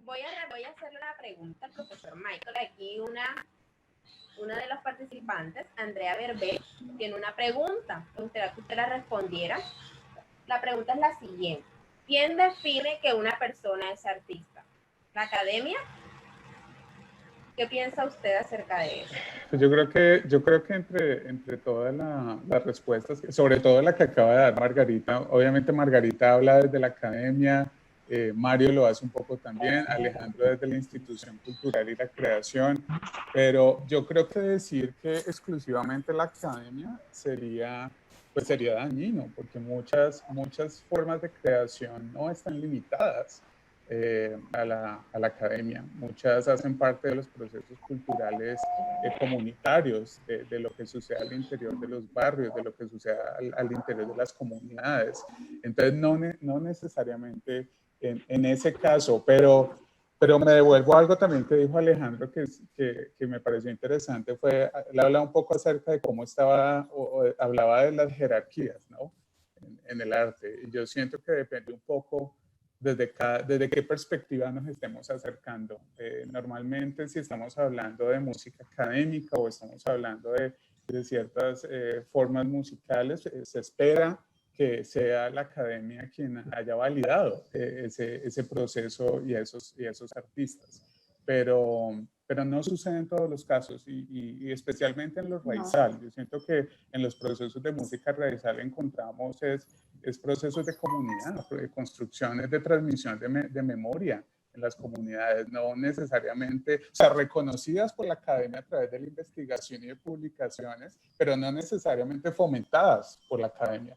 voy a hacerle una pregunta al profesor Michael. Aquí una de los participantes, Andrea Berbé, tiene una pregunta. Me gustaría que usted la respondiera. La pregunta es la siguiente. ¿Quién define que una persona es artista? ¿La academia? ¿Qué piensa usted acerca de eso? Pues yo creo que entre todas las respuestas, sobre todo la que acaba de dar Margarita, obviamente Margarita habla desde la academia, Mario lo hace un poco también, Alejandro desde la institución cultural y la creación, pero yo creo que decir que exclusivamente la academia sería dañino, porque muchas formas de creación no están limitadas a la academia. Muchas hacen parte de los procesos culturales comunitarios, de lo que sucede al interior de los barrios, de lo que sucede al interior de las comunidades. Entonces, no necesariamente en ese caso, pero me devuelvo a algo también que dijo Alejandro que me pareció interesante, él hablaba un poco acerca de cómo hablaba de las jerarquías, ¿no? En el arte. Y yo siento que depende un poco desde qué perspectiva nos estemos acercando. Normalmente, si estamos hablando de música académica o estamos hablando de ciertas formas musicales, se espera que sea la academia quien haya validado ese proceso y esos artistas. Pero no sucede en todos los casos y especialmente en los raizal. Yo siento que en los procesos de música raizal encontramos es procesos de comunidad, de construcciones de transmisión de memoria en las comunidades, no necesariamente, o sea, reconocidas por la academia a través de la investigación y de publicaciones, pero no necesariamente fomentadas por la academia.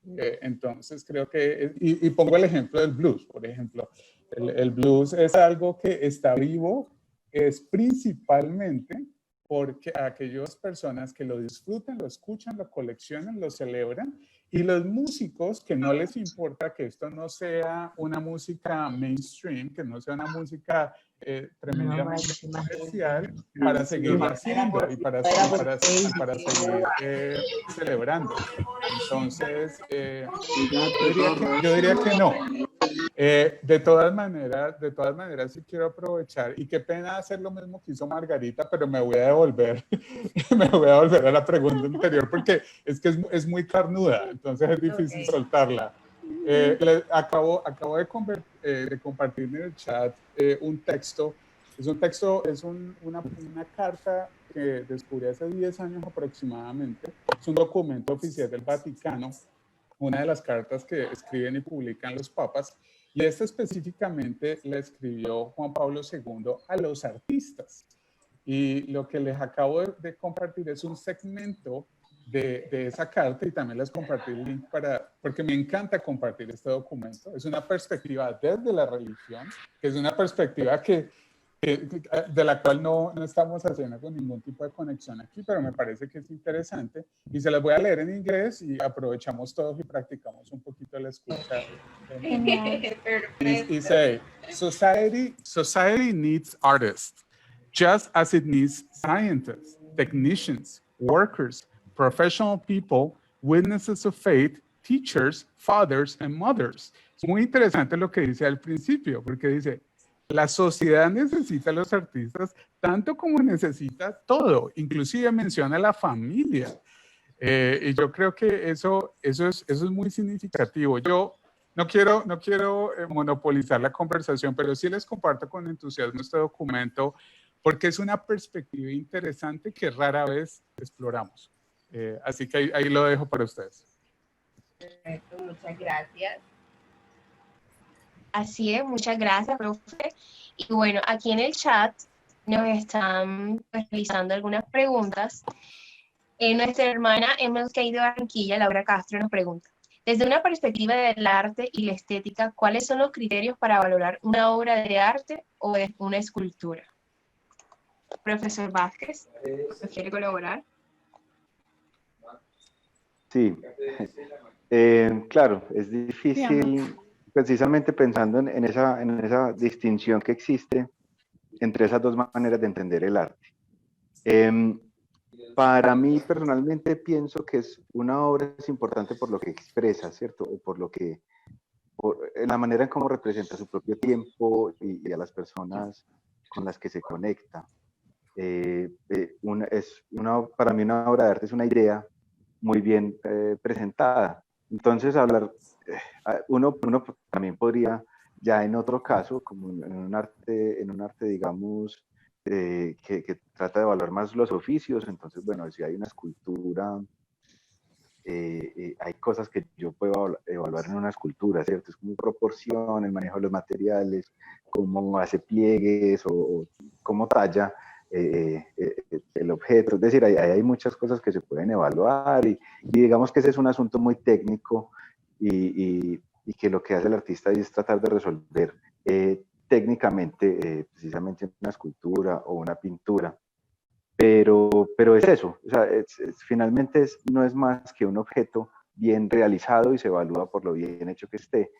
Entonces creo que, y pongo el ejemplo del blues, por ejemplo, el blues es algo que está vivo, es principalmente porque aquellas personas que lo disfrutan, lo escuchan, lo coleccionan, lo celebran, y los músicos que no les importa que esto no sea una música mainstream, que no sea una música tremendamente comercial, para seguirlo haciendo y para seguir celebrando. Entonces, yo diría que no. De todas maneras, sí quiero aprovechar, y qué pena hacer lo mismo que hizo Margarita, pero me voy a devolver, a la pregunta anterior, porque es que es muy carnuda, entonces es difícil soltarla. Acabo de compartir en el chat un texto. Es una carta que descubrí hace 10 años aproximadamente. Es un documento oficial del Vaticano, una de las cartas que escriben y publican los papas, y esta específicamente la escribió Juan Pablo II a los artistas. Y lo que les acabo de compartir es un segmento de esa carta, y también les compartí el link porque me encanta compartir este documento. Es una perspectiva desde la religión, que es una perspectiva de la cual no estamos haciendo con ningún tipo de conexión aquí, pero me parece que es interesante, y se las voy a leer en inglés y aprovechamos todos y practicamos un poquito la escucha. Y say, society needs artists, just as it needs scientists, technicians, workers, professional people, witnesses of faith, teachers, fathers, and mothers. Es muy interesante lo que dice al principio, porque dice, la sociedad necesita a los artistas tanto como necesita todo, inclusive menciona la familia. Y yo creo que eso es muy significativo. Yo no quiero monopolizar la conversación, pero sí les comparto con entusiasmo este documento, porque es una perspectiva interesante que rara vez exploramos. Así que ahí lo dejo para ustedes. Perfecto, muchas gracias. Así es, muchas gracias, profe. Y bueno, aquí en el chat nos están realizando algunas preguntas. Nuestra hermana MLK de Barranquilla, Laura Castro, nos pregunta, desde una perspectiva del arte y la estética, ¿cuáles son los criterios para valorar una obra de arte o de una escultura? Profesor Vázquez, ¿nos quiere colaborar? Sí, claro, es difícil, precisamente pensando en esa distinción que existe entre esas dos maneras de entender el arte. Para mí, personalmente, pienso que una obra es importante por lo que expresa, ¿cierto? O por en la manera en cómo representa su propio tiempo y a las personas con las que se conecta. Para mí una obra de arte es una idea muy bien presentada. Entonces, uno también podría, ya en otro caso, como en un arte, digamos, que trata de evaluar más los oficios, entonces, bueno, si hay una escultura, hay cosas que yo puedo evaluar en una escultura, ¿cierto? Es como proporción, el manejo de los materiales, cómo hace pliegues o cómo talla el objeto. Es decir, hay muchas cosas que se pueden evaluar y digamos que ese es un asunto muy técnico y que lo que hace el artista es tratar de resolver técnicamente precisamente una escultura o una pintura. Pero es eso, o sea, finalmente no es más que un objeto bien realizado y se evalúa por lo bien hecho que esté.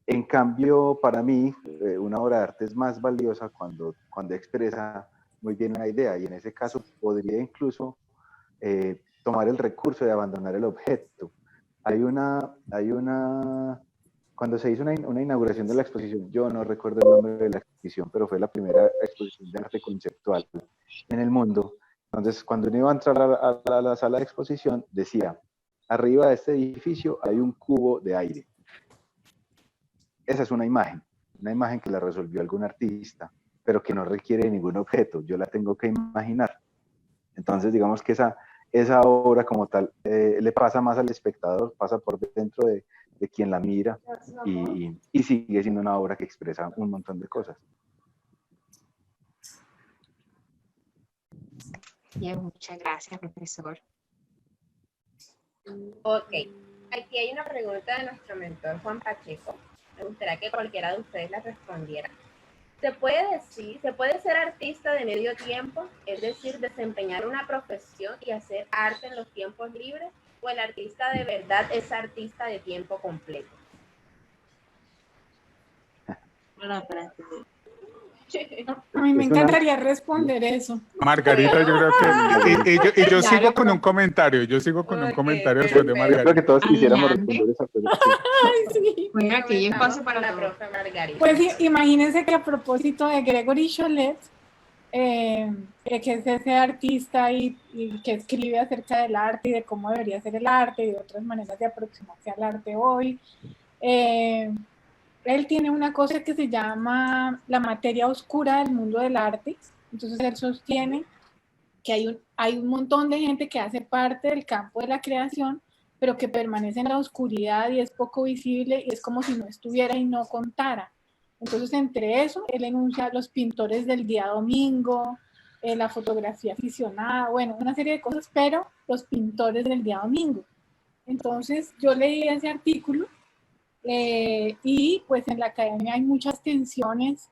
En cambio, para mí, una obra de arte es más valiosa cuando expresa muy bien una idea, y en ese caso podría incluso tomar el recurso de abandonar el objeto. Cuando se hizo una inauguración de la exposición, yo no recuerdo el nombre de la exposición, pero fue la primera exposición de arte conceptual en el mundo. Entonces, cuando uno iba a entrar a la sala de exposición, decía, arriba de este edificio hay un cubo de aire. Esa es una imagen que la resolvió algún artista, pero que no requiere ningún objeto, yo la tengo que imaginar. Entonces, digamos que esa obra como tal le pasa más al espectador, pasa por dentro de quien la mira y sigue siendo una obra que expresa un montón de cosas. Bien, muchas gracias, profesor. Ok, aquí hay una pregunta de nuestro mentor Juan Pacheco. Me gustaría que cualquiera de ustedes la respondiera. ¿Se puede ser artista de medio tiempo, es decir, desempeñar una profesión y hacer arte en los tiempos libres? ¿O el artista de verdad es artista de tiempo completo? A mí me encantaría responder eso. Margarita, yo creo que... Y yo sigo con un comentario, comentario después de Margarita. Yo creo que todos quisiéramos responder esa pregunta. Ay, sí. Bueno, aquí hay espacio para la todo. profe Margarita. Pues imagínense que a propósito de Gregory Cholet, que es ese artista y que escribe acerca del arte y de cómo debería ser el arte y de otras maneras de aproximarse al arte hoy, él tiene una cosa que se llama la materia oscura del mundo del arte. Entonces él sostiene que hay un montón de gente que hace parte del campo de la creación, pero que permanece en la oscuridad y es poco visible y es como si no estuviera y no contara. Entonces, entre eso, él enuncia los pintores del día domingo, la fotografía aficionada, bueno, una serie de cosas, pero los pintores del día domingo. Entonces, yo leí ese artículo y pues en la academia hay muchas tensiones.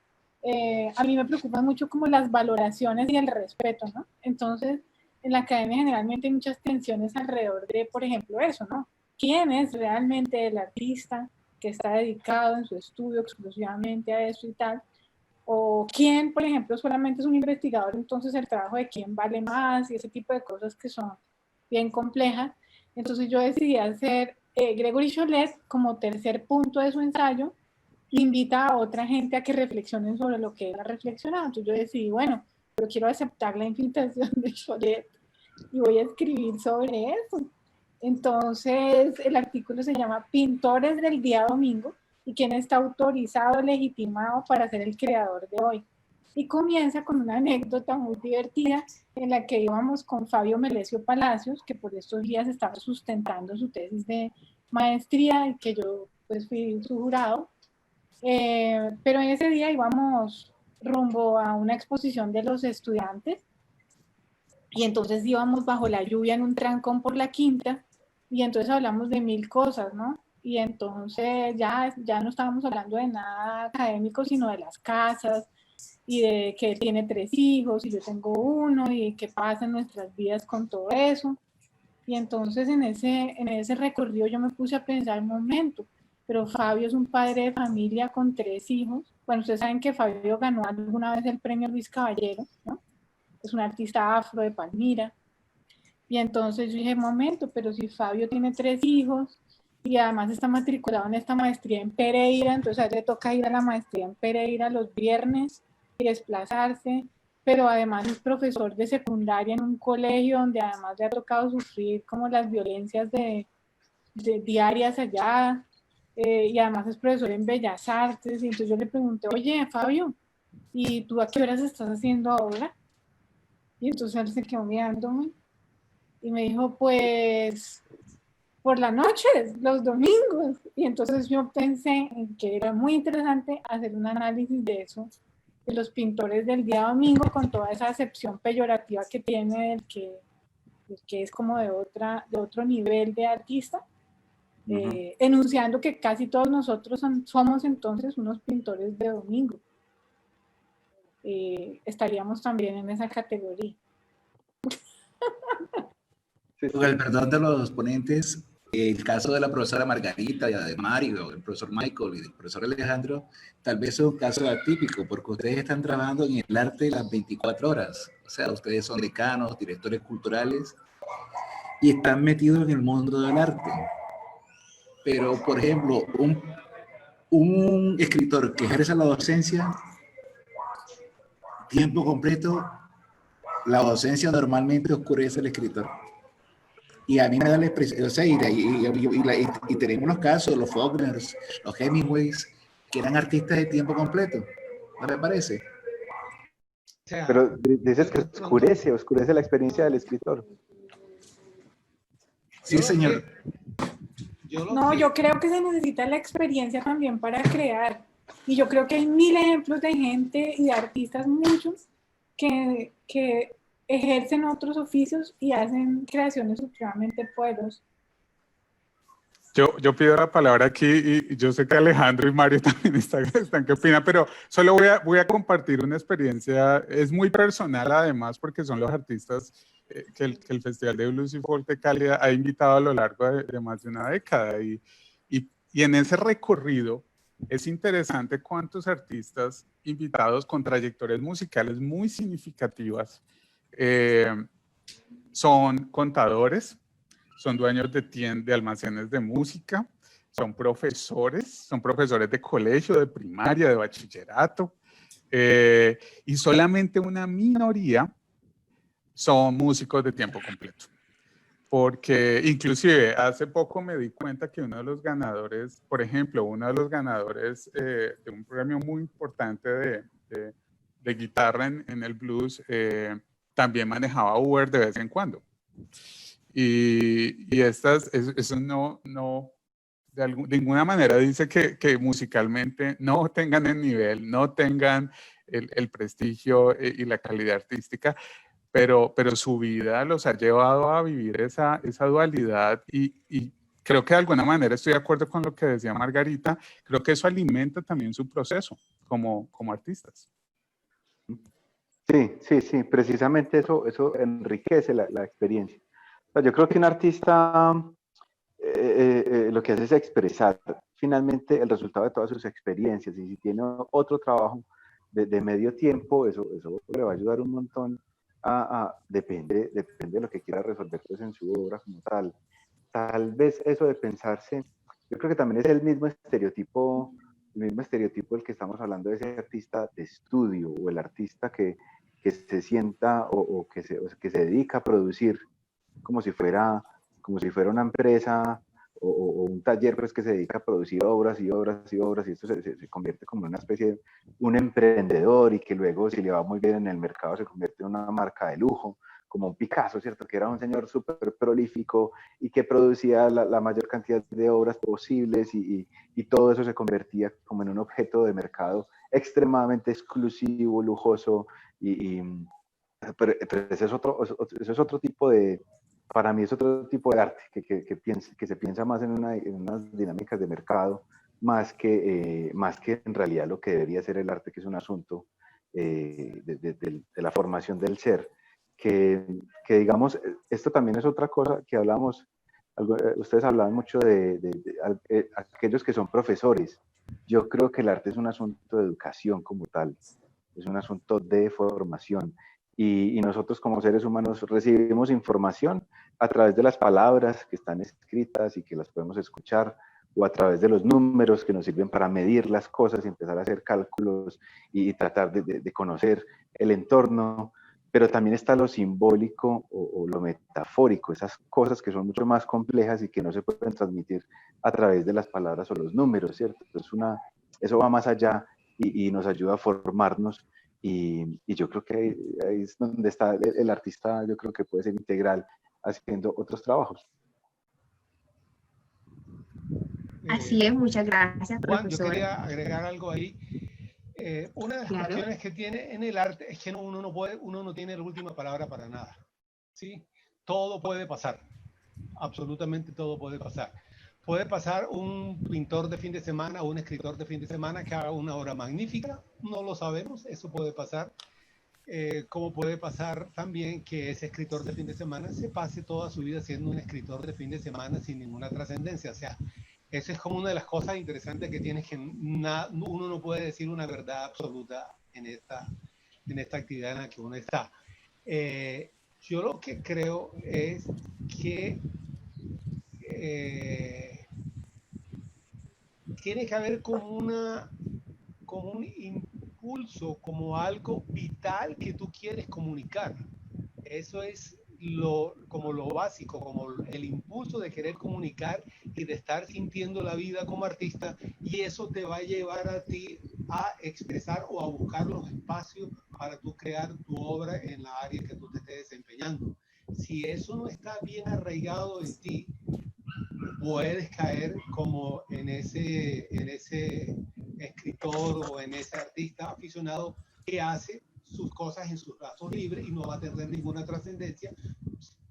A mí me preocupan mucho como las valoraciones y el respeto, ¿no? Entonces, en la academia generalmente hay muchas tensiones alrededor de, por ejemplo, eso, ¿no? ¿Quién es realmente el artista que está dedicado en su estudio exclusivamente a eso y tal? O quién, por ejemplo, solamente es un investigador, entonces el trabajo de quién vale más y ese tipo de cosas que son bien complejas. Entonces yo decidí hacer Gregory Cholet, como tercer punto de su ensayo, invita a otra gente a que reflexionen sobre lo que él ha reflexionado. Entonces yo decidí, bueno, yo quiero aceptar la invitación de Cholet y voy a escribir sobre eso. Entonces el artículo se llama Pintores del día domingo y quién está autorizado, legitimado para ser el creador de hoy. Y comienza con una anécdota muy divertida en la que íbamos con Fabio Melesio Palacios, que por estos días estaba sustentando su tesis de maestría y que yo pues fui su jurado. Pero en ese día íbamos rumbo a una exposición de los estudiantes y entonces íbamos bajo la lluvia en un trancón por la Quinta y entonces hablamos de mil cosas, ¿no? Y entonces ya no estábamos hablando de nada académico, sino de las casas y de que él tiene 3 hijos y yo tengo uno y qué pasa en nuestras vidas con todo eso. Y entonces en ese recorrido yo me puse a pensar un momento, pero Fabio es un padre de familia con 3 hijos. Bueno, ustedes saben que Fabio ganó alguna vez el premio Luis Caballero, ¿no? Es un artista afro de Palmira. Y entonces yo dije, momento, pero si Fabio tiene 3 hijos y además está matriculado en esta maestría en Pereira, entonces a él le toca ir a la maestría en Pereira los viernes y desplazarse, pero además es profesor de secundaria en un colegio donde además le ha tocado sufrir como las violencias de diarias allá, y además es profesor en Bellas Artes, y entonces yo le pregunté, oye, Fabio, ¿y tú a qué horas estás haciendo ahora? Y entonces él se quedó mirándome y me dijo, pues por las noches, los domingos. Y entonces yo pensé en que era muy interesante hacer un análisis de eso, de los pintores del día domingo, con toda esa acepción peyorativa que tiene el que es como de otro nivel de artista, enunciando que casi todos nosotros somos entonces unos pintores de domingo. Estaríamos también en esa categoría. Con el perdón de los ponentes, el caso de la profesora Margarita, y de Mario, el profesor Michael y del profesor Alejandro, tal vez es un caso atípico, porque ustedes están trabajando en el arte las 24 horas. O sea, ustedes son decanos, directores culturales, y están metidos en el mundo del arte. Pero, por ejemplo, un escritor que ejerce la docencia tiempo completo, la docencia normalmente oscurece al escritor. Y a mí me da la expresión, o sea, y tenemos los casos, los Faulkners, los Hemingways, que eran artistas de tiempo completo, ¿no te parece? Pero dices que oscurece la experiencia del escritor. Sí, señor. No, yo creo que se necesita la experiencia también para crear. Y yo creo que hay mil ejemplos de gente y de artistas, muchos, que ejercen otros oficios y hacen creaciones supremamente poderosas. Yo pido la palabra aquí y yo sé que Alejandro y Mario también están ¿qué opinan? Pero solo voy a compartir una experiencia, es muy personal además porque son los artistas que el Festival de Blues y Folk de Cali ha invitado a lo largo de más de una década y en ese recorrido es interesante cuántos artistas invitados con trayectorias musicales muy significativas son contadores, son dueños de almacenes de música, son profesores de colegio, de primaria, de bachillerato, y solamente una minoría son músicos de tiempo completo. Porque inclusive hace poco me di cuenta que uno de los ganadores, por ejemplo, uno de los ganadores de un premio muy importante de guitarra en el blues, también manejaba Uber de vez en cuando. Y eso no de ninguna manera dice que musicalmente no tengan el nivel, no tengan el prestigio y la calidad artística, pero su vida los ha llevado a vivir esa dualidad y creo que de alguna manera estoy de acuerdo con lo que decía Margarita, creo que eso alimenta también su proceso como artistas. Sí, precisamente eso enriquece la experiencia. O sea, yo creo que un artista lo que hace es expresar finalmente el resultado de todas sus experiencias, y si tiene otro trabajo de medio tiempo, eso le va a ayudar un montón depende de lo que quiera resolver pues, en su obra como tal. Tal vez eso de pensarse, yo creo que también es el mismo estereotipo del que estamos hablando, de ese artista de estudio o el artista que se sienta o que se dedica a producir como si fuera una empresa o un taller pues, que se dedica a producir obras y obras y obras, y esto se convierte como en una especie de un emprendedor, y que luego, si le va muy bien en el mercado, se convierte en una marca de lujo, como un Picasso, ¿cierto? Que era un señor súper prolífico y que producía la mayor cantidad de obras posibles, y todo eso se convertía como en un objeto de mercado extremadamente exclusivo, lujoso, pero ese es otro tipo de, para mí es otro tipo de arte, que se piensa más en unas dinámicas de mercado, más que en realidad lo que debería ser el arte, que es un asunto de la formación del ser. Que digamos, esto también es otra cosa que hablamos, ustedes hablaban mucho de aquellos que son profesores. Yo creo que el arte es un asunto de educación como tal, es un asunto de formación. y nosotros como seres humanos recibimos información a través de las palabras que están escritas y que las podemos escuchar, o a través de los números que nos sirven para medir las cosas y empezar a hacer cálculos y tratar de conocer el entorno, pero también está lo simbólico o lo metafórico, esas cosas que son mucho más complejas y que no se pueden transmitir a través de las palabras o los números, ¿cierto? Eso va más allá y nos ayuda a formarnos y yo creo que ahí es donde está el artista, yo creo que puede ser integral haciendo otros trabajos. Así es, muchas gracias, Juan, yo profesora. quería agregar algo ahí. Una de las Claro. cuestiones que tiene en el arte es que uno no tiene la última palabra para nada. ¿Sí? Todo puede pasar. Absolutamente todo puede pasar. Puede pasar un pintor de fin de semana o un escritor de fin de semana que haga una obra magnífica. No lo sabemos, eso puede pasar. Como puede pasar también que ese escritor de fin de semana se pase toda su vida siendo un escritor de fin de semana sin ninguna trascendencia. O sea, eso es como una de las cosas interesantes que tiene, que uno no puede decir una verdad absoluta en esta actividad en la que uno está. Yo lo que creo es que tiene que haber como un impulso, como algo vital que tú quieres comunicar. Eso es como lo básico, como el impulso de querer comunicar y de estar sintiendo la vida como artista, y eso te va a llevar a ti a expresar o a buscar los espacios para tú crear tu obra en la área que tú te estés desempeñando. Si eso no está bien arraigado en ti, puedes caer como en ese escritor o en ese artista aficionado que hace sus cosas en sus ratos libres y no va a tener ninguna trascendencia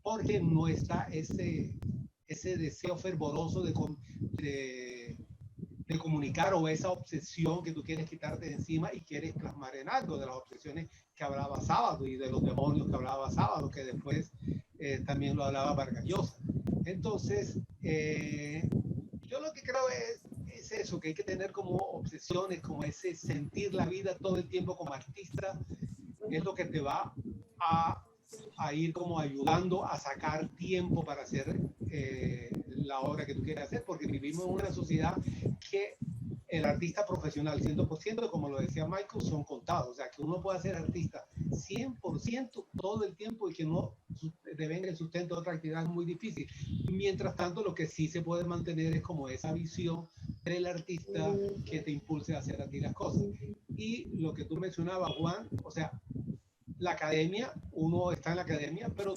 porque no está ese deseo fervoroso de comunicar, o esa obsesión que tú quieres quitarte de encima y quieres plasmar en algo, de las obsesiones que hablaba Sábado y de los demonios que hablaba Sábado, que después también lo hablaba Vargas Llosa. Entonces, yo lo que creo es eso, que hay que tener como obsesiones, como ese sentir la vida todo el tiempo como artista, es lo que te va a ir como ayudando a sacar tiempo para hacer la obra que tú quieres hacer, porque vivimos en una sociedad que el artista profesional 100%, como lo decía Michael, son contados. O sea, que uno puede ser artista 100% todo el tiempo y que no devenga el sustento de otra actividad es muy difícil. Mientras tanto, lo que sí se puede mantener es como esa visión del artista que te impulse a hacer a ti las cosas. Y lo que tú mencionabas, Juan, o sea, la academia, uno está en la academia, pero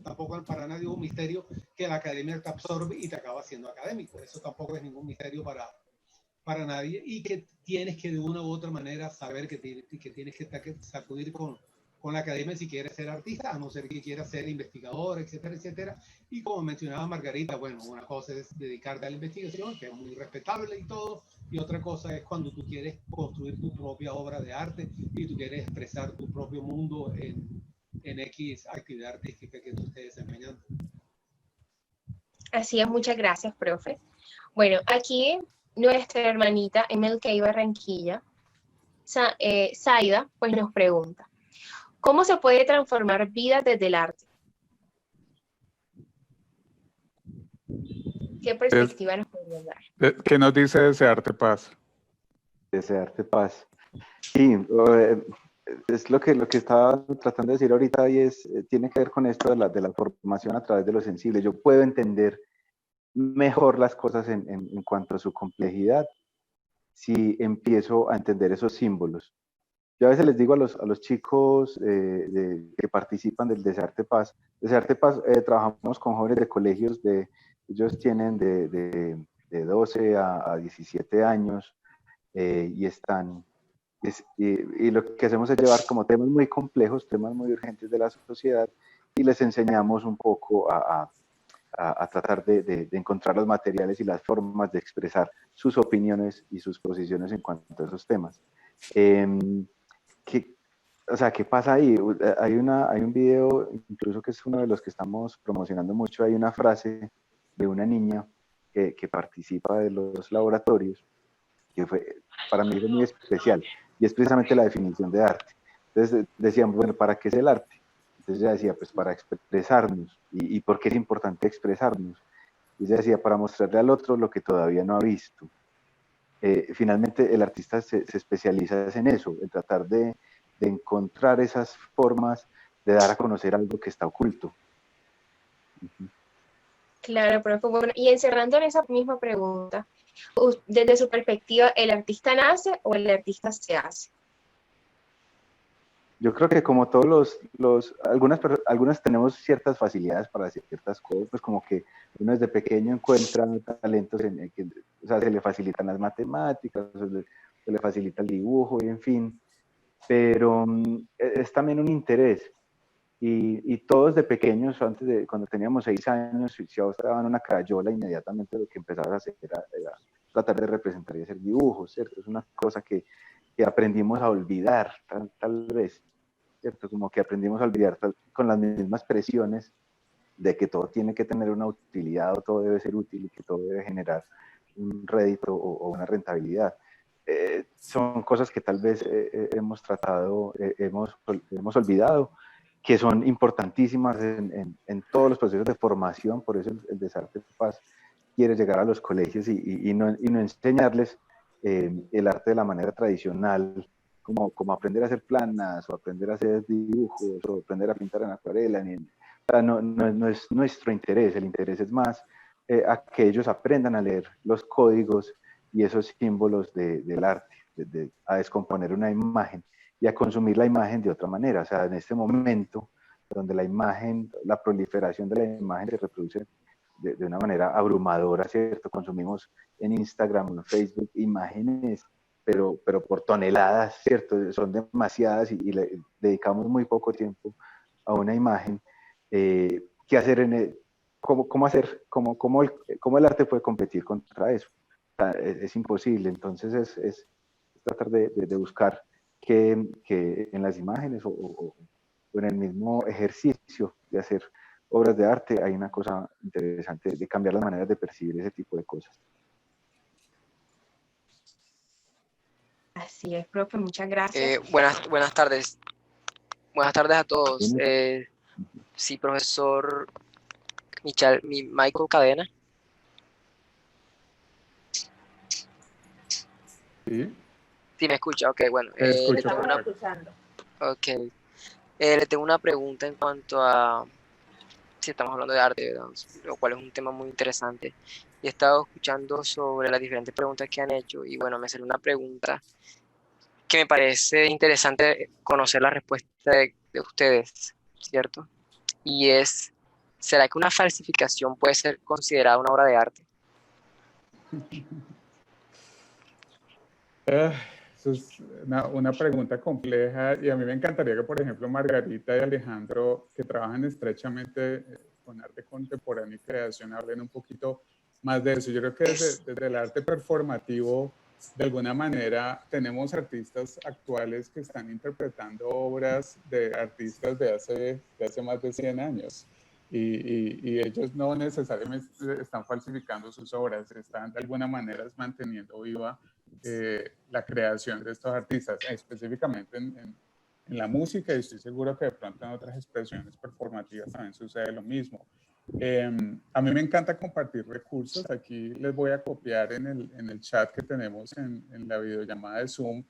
tampoco para nadie es un misterio que la academia te absorbe y te acaba siendo académico. Eso tampoco es ningún misterio para nadie, y que tienes que de una u otra manera saber que tienes que sacudir con la academia si quieres ser artista, a no ser que quieras ser investigador, etcétera, etcétera. Y como mencionaba Margarita, bueno, una cosa es dedicarte a la investigación, que es muy respetable y todo, y otra cosa es cuando tú quieres construir tu propia obra de arte y tú quieres expresar tu propio mundo en X actividad artística que tú estés desempeñando. Así es, muchas gracias, profe. Bueno, aquí nuestra hermanita MLK Barranquilla, Zaida, pues nos pregunta, ¿cómo se puede transformar vidas desde el arte? ¿Qué perspectiva nos podría dar? ¿Qué nos dice Desearte Paz? Desearte paz. Sí, es lo que estaba tratando de decir ahorita, y tiene que ver con esto de la formación a través de lo sensible. Yo puedo entender mejor las cosas en cuanto a su complejidad si empiezo a entender esos símbolos. Yo a veces les digo a los chicos que participan del Desearte Paz, trabajamos con jóvenes de colegios, ellos tienen de 12 a 17 años y están, y lo que hacemos es llevar como temas muy complejos, temas muy urgentes de la sociedad, y les enseñamos un poco a tratar de encontrar los materiales y las formas de expresar sus opiniones y sus posiciones en cuanto a esos temas. ¿Qué pasa ahí? Hay un video, incluso que es uno de los que estamos promocionando mucho, hay una frase de una niña que participa de los laboratorios, que para mí fue muy especial, y es precisamente la definición de arte. Entonces decíamos, bueno, ¿para qué es el arte? Entonces ella decía, pues para expresarnos. ¿Y por qué es importante expresarnos? Y ella decía, para mostrarle al otro lo que todavía no ha visto. Finalmente el artista se especializa en eso, en tratar de encontrar esas formas de dar a conocer algo que está oculto. Claro, profe. Bueno, y encerrando en esa misma pregunta, desde su perspectiva, ¿el artista nace o el artista se hace? Yo creo que como todos algunas tenemos ciertas facilidades para hacer ciertas cosas, pues como que uno desde pequeño encuentra talentos o sea, se le facilitan las matemáticas, se le facilita el dibujo, y en fin, pero es también un interés. Y todos de pequeños, cuando teníamos 6 años, si a vos te daban una crayola, inmediatamente lo que empezabas a hacer era tratar de representar y hacer dibujos, ¿cierto? Es una cosa que aprendimos a olvidar, tal vez, ¿cierto? Como que aprendimos a olvidar con las mismas presiones de que todo tiene que tener una utilidad o todo debe ser útil y que todo debe generar un rédito o una rentabilidad. Son cosas que tal vez hemos tratado, hemos olvidado, que son importantísimas en todos los procesos de formación. Por eso el Desarte Paz quiere llegar a los colegios y no enseñarles el arte de la manera tradicional, como aprender a hacer planas, o aprender a hacer dibujos, o aprender a pintar en acuarela. O sea, no es nuestro interés. El interés es más a que ellos aprendan a leer los códigos y esos símbolos del arte, a descomponer una imagen y a consumir la imagen de otra manera. O sea, en este momento donde la proliferación de la imagen se reproduce de una manera abrumadora, ¿cierto? Consumimos en Instagram, en Facebook, imágenes, pero por toneladas, ¿cierto? Son demasiadas y le dedicamos muy poco tiempo a una imagen. ¿Qué hacer cómo el arte puede competir contra eso? O sea, es imposible. Entonces es tratar de buscar que en las imágenes o en el mismo ejercicio de hacer obras de arte hay una cosa interesante de cambiar las maneras de percibir ese tipo de cosas. Así es, profe, muchas gracias. Buenas tardes. Buenas tardes a todos. Sí, profesor Michael Cadena. ¿Sí? Sí, me escucha. Ok, bueno. Escucho, Estamos escuchando. Ok. Le tengo una pregunta en cuanto a si estamos hablando de arte, ¿verdad? Lo cual es un tema muy interesante. Y he estado escuchando sobre las diferentes preguntas que han hecho y bueno, me salió una pregunta que me parece interesante conocer la respuesta de ustedes, ¿cierto? Y es, ¿será que una falsificación puede ser considerada una obra de arte? Eso es una pregunta compleja y a mí me encantaría que, por ejemplo, Margarita y Alejandro, que trabajan estrechamente con arte contemporáneo y creación, hablen un poquito más de eso. Yo creo que desde el arte performativo, de alguna manera, tenemos artistas actuales que están interpretando obras de artistas de hace más de 100 años. Y ellos no necesariamente están falsificando sus obras, están de alguna manera manteniendo viva la creación de estos artistas, específicamente en la música, y estoy seguro que de pronto en otras expresiones performativas también sucede lo mismo. A mí me encanta compartir recursos. Aquí les voy a copiar en el chat que tenemos en la videollamada de Zoom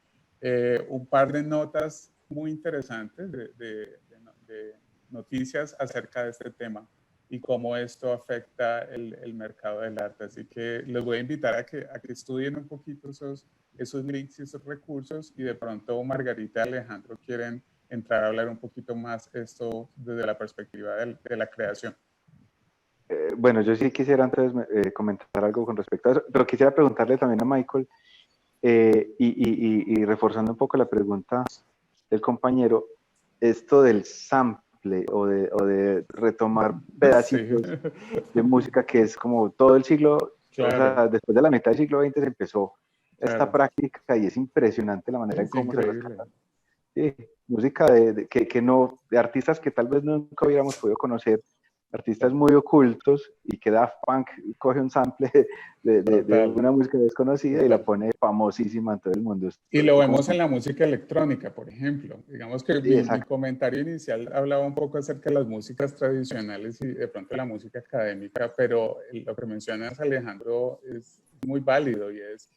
un par de notas muy interesantes de noticias acerca de este tema y cómo esto afecta el mercado del arte. Así que les voy a invitar a que estudien un poquito esos links y esos recursos, y de pronto Margarita y Alejandro quieren entrar a hablar un poquito más esto desde la perspectiva de la creación. Bueno, yo sí quisiera antes comentar algo con respecto a eso, pero quisiera preguntarle también a Michael, y reforzando un poco la pregunta del compañero, esto del sample o de retomar pedacitos de música, que es como todo el siglo, claro. O sea, después de la mitad del siglo XX se empezó esta práctica, y es impresionante la manera en cómo se rescata. Sí, música de artistas que tal vez nunca hubiéramos podido conocer artistas muy ocultos y que Daft Punk coge un sample de una música desconocida y la pone famosísima en todo el mundo. Y lo vemos en la música electrónica, por ejemplo. Digamos que mi comentario inicial hablaba un poco acerca de las músicas tradicionales y de pronto la música académica, pero lo que mencionas, Alejandro, es muy válido y es,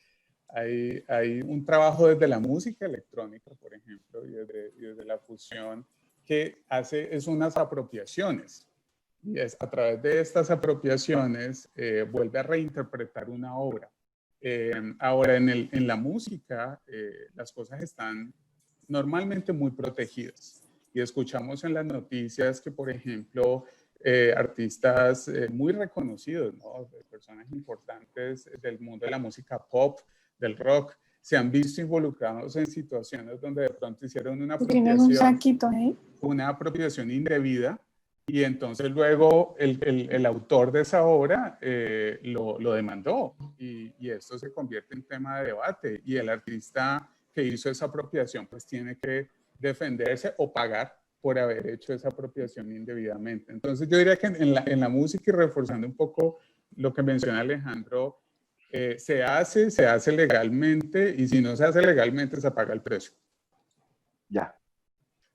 hay un trabajo desde la música electrónica, por ejemplo, y desde la fusión que es unas apropiaciones. Y es a través de estas apropiaciones vuelve a reinterpretar una obra. Ahora, en la música, las cosas están normalmente muy protegidas. Y escuchamos en las noticias que, por ejemplo, artistas muy reconocidos, ¿no? Personas importantes del mundo de la música pop, del rock, se han visto involucrados en situaciones donde de pronto hicieron una apropiación indebida. Y entonces luego el autor de esa obra lo demandó y esto se convierte en tema de debate y el artista que hizo esa apropiación pues tiene que defenderse o pagar por haber hecho esa apropiación indebidamente. Entonces yo diría que en la música y reforzando un poco lo que menciona Alejandro, se hace legalmente y si no se hace legalmente se paga el precio. Ya.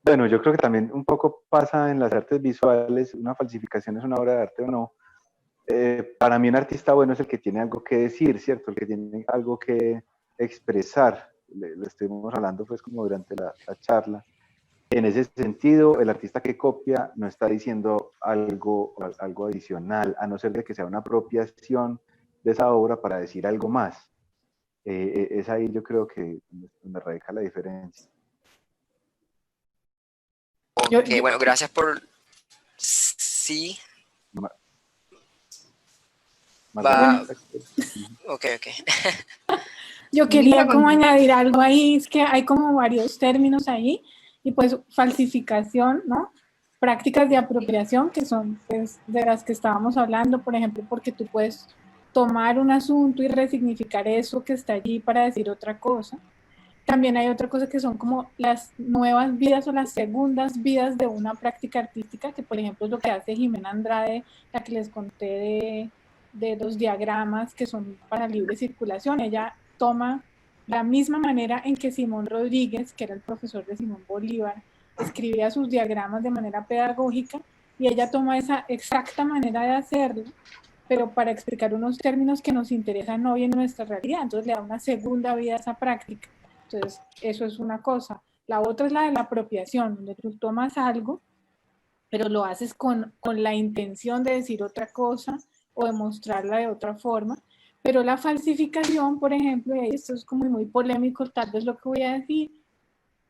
Bueno, yo creo que también un poco pasa en las artes visuales, una falsificación es una obra de arte o no. Para mí un artista bueno es el que tiene algo que decir, ¿cierto? El que tiene algo que expresar. Lo estuvimos hablando pues como durante la charla. En ese sentido, el artista que copia no está diciendo algo adicional, a no ser de que sea una apropiación de esa obra para decir algo más. Es ahí yo creo que donde radica la diferencia. Ok, bueno, gracias por... Sí. Ok. Yo quería como añadir algo ahí, es que hay como varios términos ahí, y pues falsificación, ¿no? Prácticas de apropiación, que son pues, de las que estábamos hablando, por ejemplo, porque tú puedes tomar un asunto y resignificar eso que está allí para decir otra cosa. También hay otra cosa que son como las nuevas vidas o las segundas vidas de una práctica artística, que por ejemplo es lo que hace Jimena Andrade, la que les conté de los diagramas que son para libre circulación. Ella toma la misma manera en que Simón Rodríguez, que era el profesor de Simón Bolívar, escribía sus diagramas de manera pedagógica, y ella toma esa exacta manera de hacerlo, pero para explicar unos términos que nos interesan hoy en nuestra realidad. Entonces le da una segunda vida a esa práctica. Entonces, eso es una cosa. La otra es la de la apropiación, donde tú tomas algo, pero lo haces con la intención de decir otra cosa o de mostrarla de otra forma. Pero la falsificación, por ejemplo, y esto es como muy polémico, tal vez lo que voy a decir,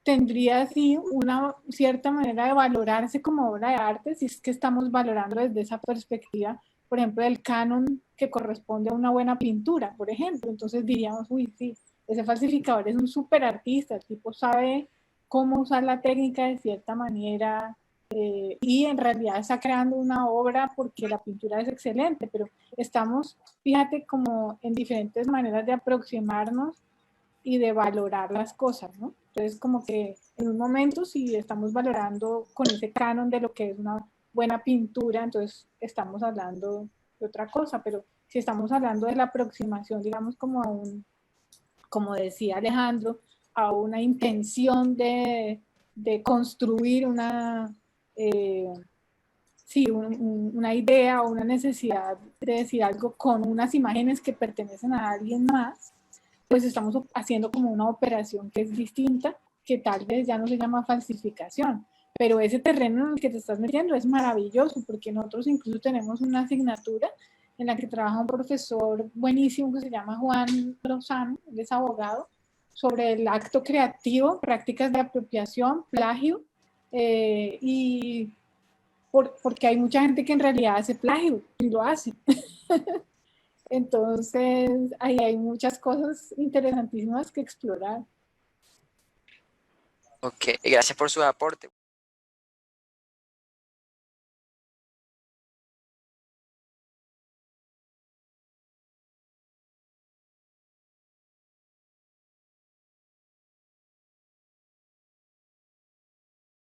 tendría así una cierta manera de valorarse como obra de arte, si es que estamos valorando desde esa perspectiva, por ejemplo, del canon que corresponde a una buena pintura, por ejemplo. Entonces diríamos, uy, sí, ese falsificador es un súper artista, el tipo sabe cómo usar la técnica de cierta manera y en realidad está creando una obra porque la pintura es excelente, pero estamos, fíjate, como en diferentes maneras de aproximarnos y de valorar las cosas, ¿no? Entonces, como que en un momento, si estamos valorando con ese canon de lo que es una buena pintura, entonces estamos hablando de otra cosa, pero si estamos hablando de la aproximación, digamos, como a un, como decía Alejandro, a una intención de construir una, una idea o una necesidad de decir algo con unas imágenes que pertenecen a alguien más, pues estamos haciendo como una operación que es distinta, que tal vez ya no se llama falsificación, pero ese terreno en el que te estás metiendo es maravilloso, porque nosotros incluso tenemos una asignatura en la que trabaja un profesor buenísimo que se llama Juan Lozano, él es abogado, sobre el acto creativo, prácticas de apropiación, plagio, y porque hay mucha gente que en realidad hace plagio y lo hace. Entonces, ahí hay muchas cosas interesantísimas que explorar. Ok, gracias por su aporte.